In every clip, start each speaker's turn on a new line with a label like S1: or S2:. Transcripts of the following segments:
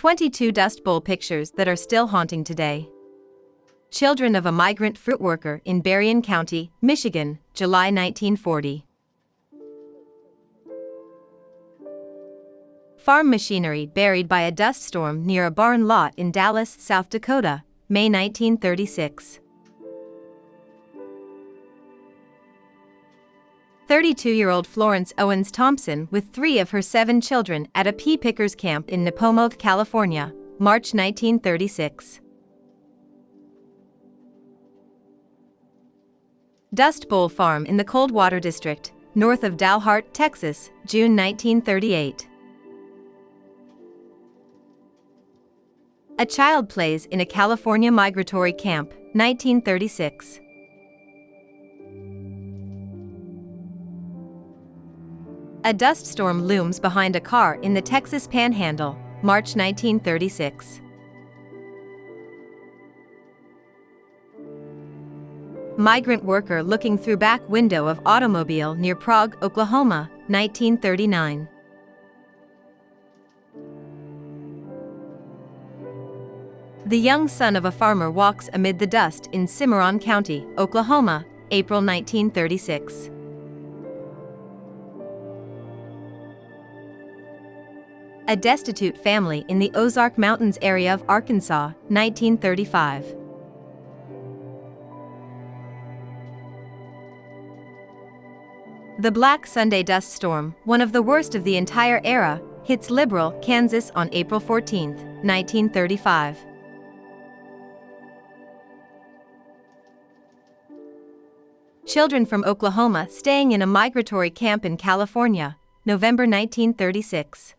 S1: 22 Dust Bowl pictures that are still haunting today. Children of a migrant fruit worker in Berrien County, Michigan, July 1940. Farm machinery buried by a dust storm near a barn lot in Dallas, South Dakota, May 1936. 32-year-old Florence Owens Thompson with 3 of her 7 children at a pea pickers camp in Nepomuk, California, March 1936. Dust Bowl Farm in the Coldwater District, north of Dalhart, Texas, June 1938. A child plays in a California migratory camp, 1936. A dust storm looms behind a car in the Texas Panhandle, March 1936. Migrant worker looking through back window of automobile near Prague, Oklahoma, 1939. The young son of a farmer walks amid the dust in Cimarron County, Oklahoma, April 1936. A destitute family in the Ozark Mountains area of Arkansas, 1935. The Black Sunday dust storm, one of the worst of the entire era, hits Liberal, Kansas on April 14, 1935. Children from Oklahoma staying in a migratory camp in California, November 1936.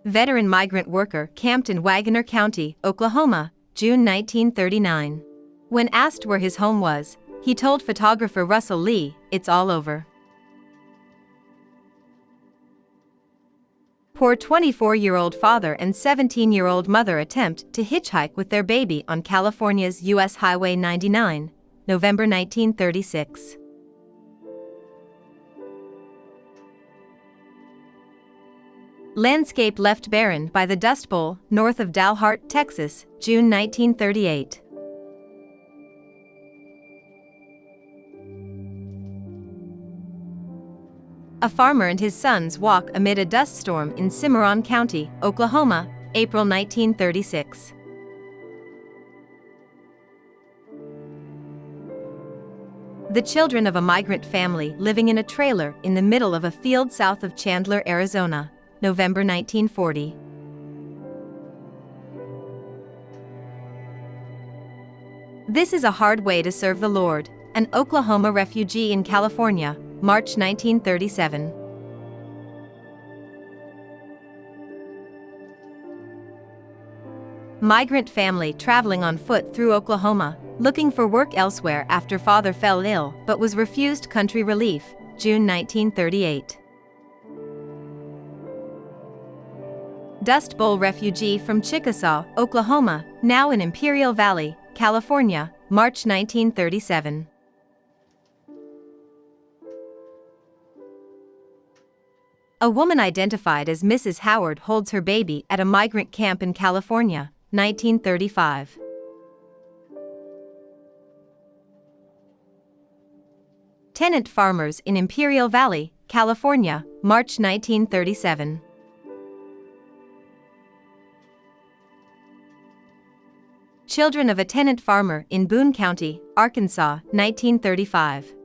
S1: Veteran migrant worker camped in Wagoner County, Oklahoma, June 1939. When asked where his home was, he told photographer Russell Lee, "It's all over." Poor 24-year-old father and 17-year-old mother attempt to hitchhike with their baby on California's U.S. Highway 99, November 1936. Landscape left barren by the Dust Bowl, north of Dalhart, Texas, June 1938. A farmer and his sons walk amid a dust storm in Cimarron County, Oklahoma, April 1936. The children of a migrant family living in a trailer in the middle of a field south of Chandler, Arizona, November 1940. This is a hard way to serve the Lord, an Oklahoma refugee in California, March 1937. Migrant family traveling on foot through Oklahoma, looking for work elsewhere after father fell ill but was refused country relief, June 1938. Dust Bowl refugee from Chickasaw, Oklahoma, now in Imperial Valley, California, March 1937. A woman identified as Mrs. Howard holds her baby at a migrant camp in California, 1935. Tenant farmers in Imperial Valley, California, March 1937. Children of a tenant farmer in Boone County, Arkansas, 1935.